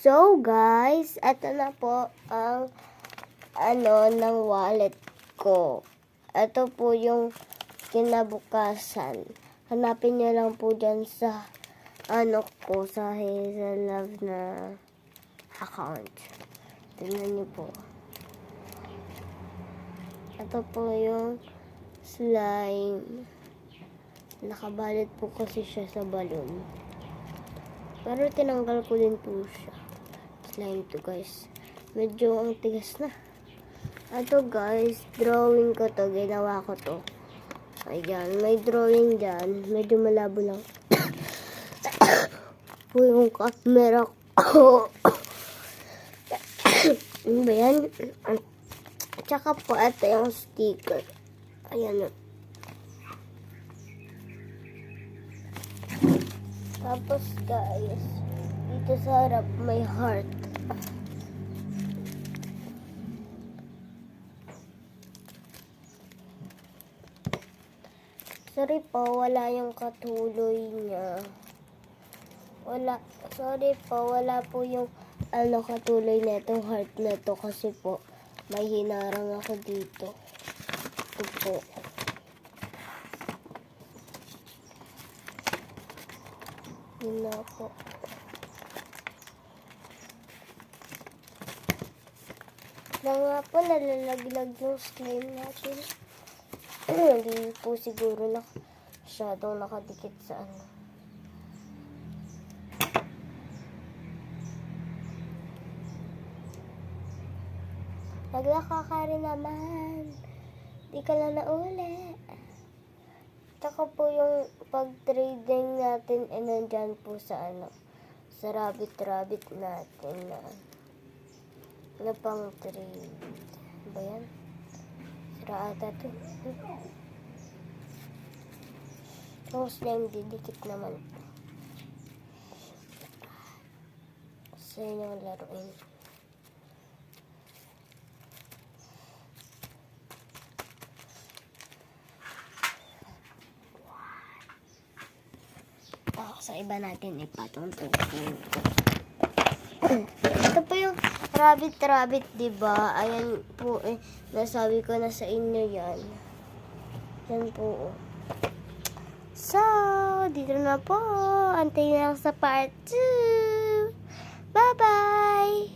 So guys, ito na po ang ng wallet ko. Ito po yung kinabukasan. Hanapin nyo lang po dyan sa sa Hazel Love na account. Tingnan nyo po. Ito po yung slime. Nakabalot po kasi siya sa balon. Pero tinanggal ko din po siya. Slime to guys. Medyo ang tigas na. Ito guys, drawing ko to. Ginawa ko to. Ayan, may drawing dyan. Medyo malabo lang. po yung camera ko. Ano ba yan? Tsaka po, ito yung sticker. Ayan. Tapos guys, dito sa harap may heart. Sorry po, wala yung katuloy niya. Sorry po, wala po yung katuloy na itong heart na to kasi po may hinarang ako dito. Ito po. Yun na po. Na nga po, nalalaglag yung slime natin. Hindi po siguro masyadong nakadikit sa Naglaka ka rin naman. Di ka na nauli. Tsaka po yung pag-trading natin nandyan po sa sa rabbit natin na pang trade. Ba yan? Sira ata to. Yung slime didikit naman. Sa yung laruin. Sa iba natin ipatong-tungtong. Ito po yung rabbit, diba? Ayan po nasabi ko na sa inyo yan. Yan po. So, dito na po. Antayin lang sa part 2. Bye-bye!